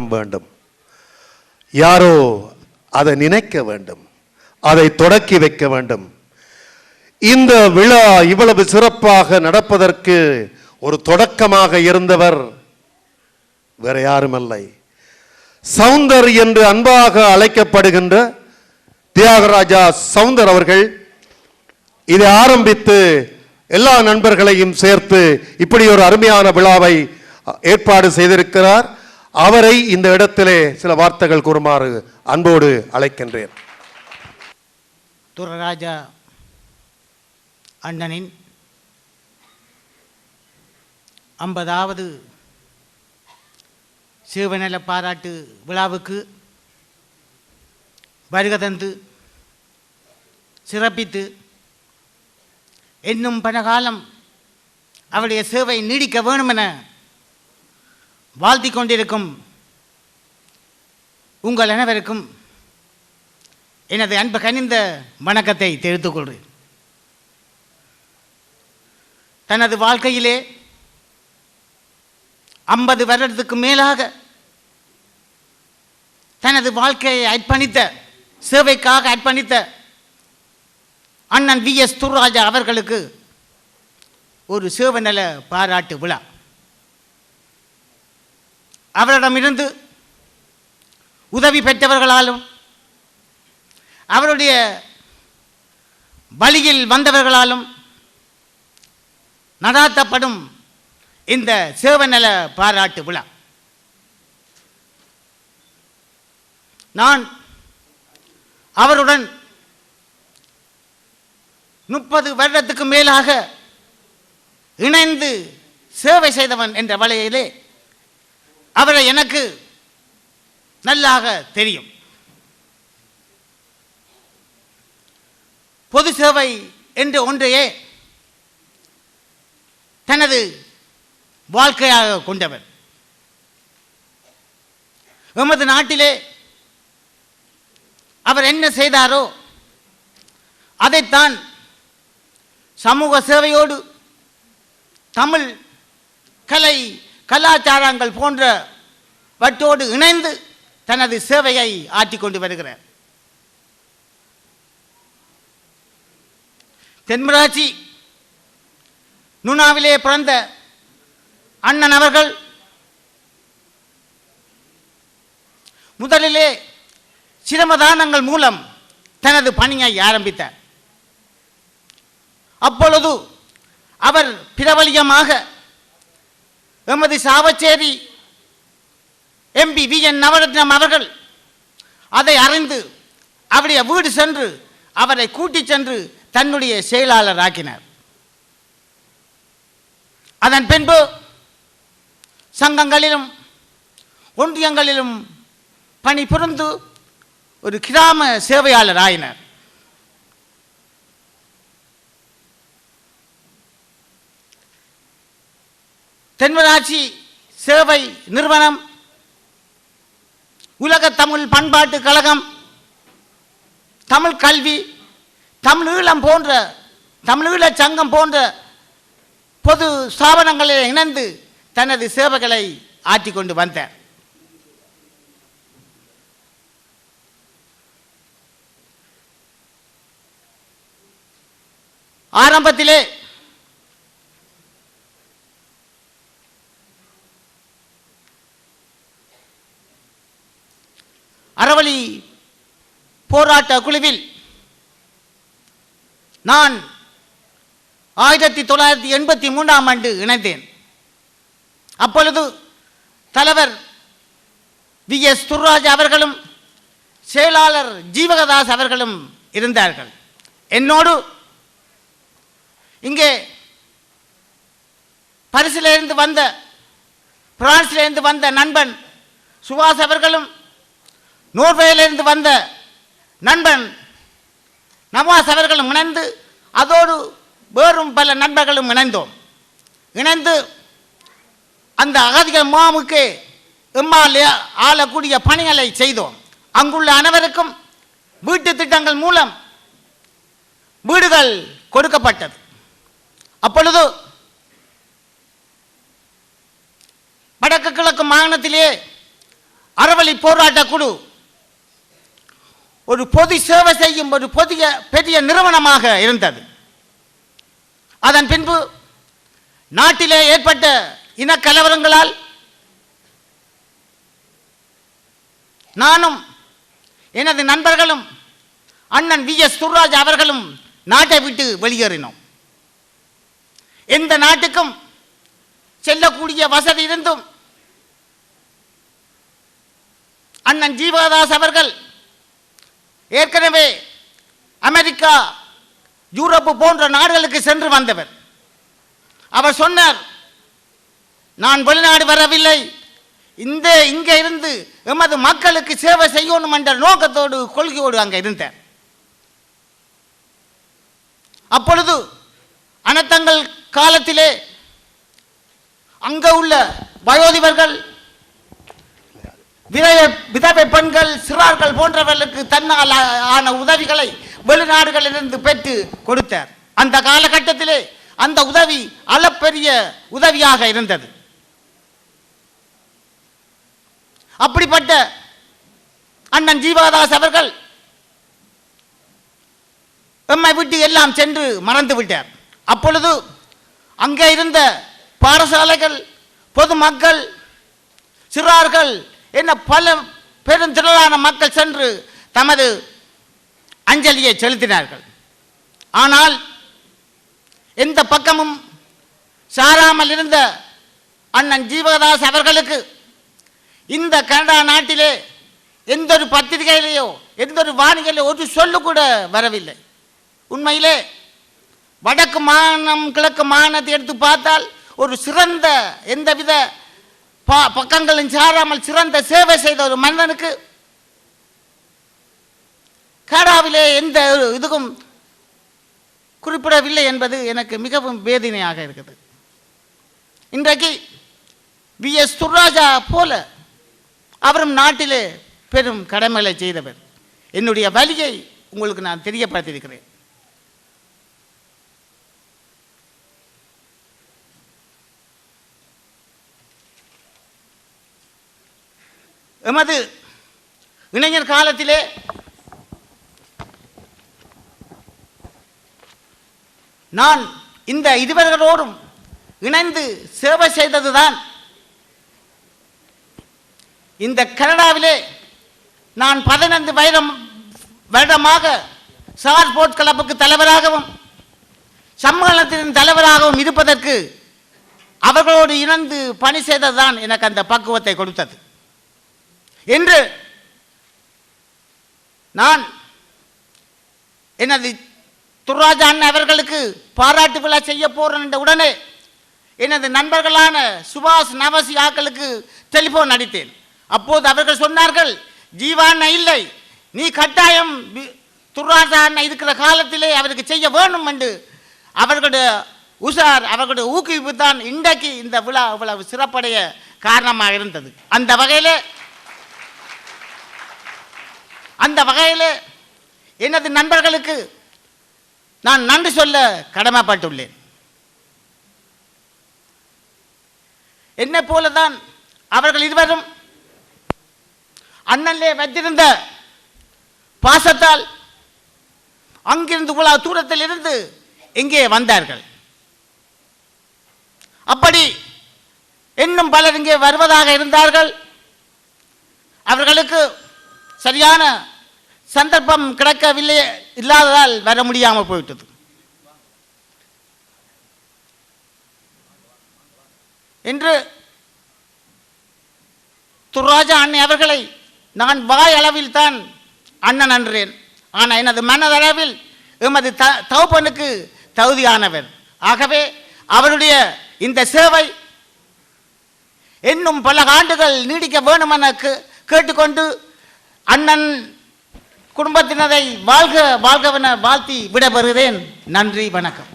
ஆரம்பம் வேண்டும். யாரோ அதை நினைக்க வேண்டும், அதை தொடக்கி வைக்க வேண்டும். இந்த விழா இவ்வளவு சிறப்பாக நடப்பதற்கு ஒரு தொடக்கமாக இருந்தவர் வேற யாருமல்லை, சவுந்தர் என்று அன்பாக அழைக்கப்படுகின்ற தியாகராஜா சவுந்தர் அவர்கள். இதை ஆரம்பித்து எல்லா நண்பர்களையும் சேர்த்து இப்படி ஒரு அருமையான விழாவை ஏற்பாடு செய்திருக்கிறார். அவரை இந்த இடத்திலே சில வார்த்தைகள் கூறுமாறு அன்போடு அழைக்கின்றேன். துரராஜா அண்ணனின் 50வது சிவநல பாராட்டு விழாவுக்கு வருகை தந்து சிறப்பித்து இன்னும் பல காலம் அவருடைய சேவை நீடிக்க வேணுமென வாழ்த்திக் கொண்டிருக்கும் உங்கள் அனைவருக்கும் எனது அன்பு கனிந்த வணக்கத்தை தெரிவித்துக் கொள்கிறேன். தனது வாழ்க்கையிலே 50 வருடத்துக்கு மேலாக தனது வாழ்க்கையை அர்ப்பணித்த, சேவைக்காக அர்ப்பணித்த அண்ணன் VS துர்ராஜா அவர்களுக்கு ஒரு சேவநல பாராட்டு விழா. அவரிடமிருந்து உதவி பெற்றவர்களாலும் அவருடைய வழியில் வந்தவர்களாலும் நடாத்தப்படும் இந்த சேவநல பாராட்டு விழா நான் அவருடன் 30 வருடத்துக்கு மேலாக இணைந்து சேவை செய்தவன் என்ற வகையிலே அவரை எனக்கு நல்லாக தெரியும். பொது சேவை என்ற ஒன்றையே தனது வாழ்க்கையாக கொண்டவர். எமது நாட்டிலே அவர் என்ன செய்தாரோ அதைத்தான் சமூக சேவையோடு தமிழ் கலை கலாச்சாரங்கள் போன்றவற்றோடு இணைந்து தனது சேவையை ஆற்றிக்கொண்டு வருகிறார். தென்மராட்சி நுணாவிலே பிறந்த அண்ணன் அவர்கள் முதலிலே சிரமதானங்கள் மூலம் தனது பணியை ஆரம்பித்தார். அப்பொழுது அவர் பிரபலியமாக எமது சாவச்சேரி MP VN நவரத்னம் அவர்கள் அதை அறிந்து அவருடைய வீடு சென்று அவரை கூட்டிச் சென்று தன்னுடைய செயலாளர் ஆக்கினார். அதன் பின்பு சங்கங்களிலும் ஒன்றியங்களிலும் பணிபுரிந்து ஒரு கிராம சேவையாளர் ஆயினார். தென்மராட்சி சேவை நிறுவனம், உலக தமிழ் பண்பாட்டு கழகம், தமிழ் கல்வி, தமிழீழம் போன்ற தமிழீழ சங்கம் போன்ற பொது ஸ்தாபனங்களில் இணைந்து தனது சேவைகளை ஆற்றிக்கொண்டு வந்தார். ஆரம்பத்திலே அறவழி போராட்ட குழுவில் நான் 1983ஆம் ஆண்டு இணைந்தேன். அப்பொழுது தலைவர் VS துர்ராஜா அவர்களும் செயலாளர் ஜீவகதாஸ் அவர்களும் இருந்தார்கள். என்னோடு இங்கே பரிசிலிருந்து வந்த பிரான்சிலிருந்து வந்த நண்பன் சுபாஷ் அவர்களும், நோர்வேயிலிருந்து வந்த நண்பன் நவாஸ் அவர்களும் இணைந்து, அதோடு வேறும் பல நண்பர்களும் இணைந்து அந்த அகதிகள் முகாமுக்கு எம்மால் ஆளக்கூடிய பணிகளை செய்தோம். அங்குள்ள அனைவருக்கும் வீட்டு திட்டங்கள் மூலம் வீடுகள் கொடுக்கப்பட்டது. அப்பொழுது வடக்கு கிழக்கு மாகாணத்திலே போராட்ட குழு ஒரு பொது சேவை செய்யும் ஒரு பெரிய நிறுவனமாக இருந்தது. அதன் பின்பு நாட்டிலே ஏற்பட்ட இனக்கலவரங்களால் நானும் எனது நண்பர்களும் அண்ணன் VS துர்ராஜா அவர்களும் நாட்டை விட்டு வெளியேறினோம். எந்த நாட்டுக்கும் செல்லக்கூடிய வசதி இருந்தும் அண்ணன் ஜீவதாஸ் அவர்கள் ஏற்கனவே அமெரிக்கா, யூரோப்பு போன்ற நாடுகளுக்கு சென்று வந்தவர். அவர் சொன்னார், நான் வெளிநாடு வரவில்லை, இங்கே இருந்து எமது மக்களுக்கு சேவை செய்யணும் என்ற நோக்கத்தோடு கொள்கையோடு அங்கே இருந்தார். அப்பொழுது அனர்த்தங்கள் காலத்திலே அங்கே உள்ள வயோதிபர்கள், விதவை பெண்கள், சிறார்கள் போன்றவர்களுக்கு தன்னால் ஆன உதவிகளை வெளிநாடுகளிலிருந்து பெற்று கொடுத்தார். அந்த காலகட்டத்திலே அந்த உதவி அளப்பெரிய உதவியாக இருந்தது. அப்படிப்பட்ட அண்ணன் ஜீவதாஸ் அவர்கள் எம்மை விட்டு எல்லாம் சென்று மறந்து விட்டார். அப்பொழுது அங்கே இருந்த பாடசாலைகள், பொதுமக்கள், சிறார்கள் என்ன பல பெருந்திரளான மக்கள் சென்று தமது அஞ்சலியை செலுத்தினார்கள். ஆனால் எந்த பக்கமும் சாராமல் இருந்த அண்ணன் ஜீவதாஸ் அவர்களுக்கு இந்த கனடா நாட்டிலே எந்த ஒரு பத்திரிகையிலேயோ எந்த ஒரு வானிலையோ ஒரு சொல்லு கூட வரவில்லை. உண்மையிலே வடக்கு மாநிலம் கிழக்கு மாநிலத்தை எடுத்து பார்த்தால் ஒரு சிறந்த எந்தவித பக்கங்களும் சாராமல் சிறந்த சேவை செய்த ஒரு மனிதனுக்கு கனடாவிலே எந்த இதுக்கும் குறிப்பிடவில்லை என்பது எனக்கு மிகவும் வேதனையாக இருக்குது. இன்றைக்கு VS துர்ராஜா போல அவரும் நாட்டிலே பெரும் கடமைகளை செய்தவர். என்னுடைய வலியை உங்களுக்கு நான் தெரியப்படுத்தியிருக்கிறேன். எமது இளைஞர் காலத்திலே நான் இந்த இருவர்களோடும் இணைந்து சேவை செய்ததுதான் இந்த கனடாவிலே நான் 15 வருடமாக சார் போர்ட் கிளப்புக்கு தலைவராகவும் சம்மேளனத்தின் தலைவராகவும் இருப்பதற்கு அவர்களோடு இணைந்து பணி செய்ததுதான் எனக்கு அந்த பக்குவத்தை கொடுத்தது என்று நான் எனது துர்ராஜா அண்ணன் அவர்களுக்கு பாராட்டு விழா செய்ய போறேன் என்ற உடனே எனது நண்பர்களான சுபாஷ் நவசி ஆக்களுக்கு டெலிபோன் அடித்தேன். அப்போது அவர்கள் சொன்னார்கள், ஜீவா அண்ணன் இல்லை, நீ கட்டாயம் துர்ராஜா அண்ணன் இருக்கிற காலத்திலே அவருக்கு செய்ய வேணும் என்று அவர்களுடைய உஷார், அவர்களுடைய ஊக்குவிப்பு தான் இன்றைக்கு இந்த விழா இவ்வளவு சிறப்படைய காரணமாக இருந்தது. அந்த வகையில் எனது நண்பர்களுக்கு நான் நன்றி சொல்ல கடமைப்பட்டுள்ளேன். என்னை போலதான் அவர்கள் இருவரும் அண்ணனிலே வைத்திருந்த பாசத்தால் அங்கிருந்து இவ்வளவு தூரத்தில் இருந்து இங்கே வந்தார்கள். அப்படி இன்னும் பலர் இங்கே வருவதாக இருந்தார்கள். அவர்களுக்கு சரியான சந்தர்ப்பம் கிடைக்கவில்லை, இல்லாததால் வர முடியாமல் போய்விட்டது. என்று துர்ராஜா அண்ணன் அவர்களை நான் வாய் அளவில் தான் அண்ணன் என்றேன். ஆனால் எனது மனதளவில் எமது தகப்பனுக்கு தகுதியானவர். ஆகவே அவருடைய இந்த சேவை இன்னும் பல ஆண்டுகள் நீடிக்க வேண்டும் என கேட்டுக்கொண்டு அண்ணன் குடும்பத்தினரை வாழ்க வாழ்கவென வாழ்த்தி விடைபெறுகிறேன். நன்றி, வணக்கம்.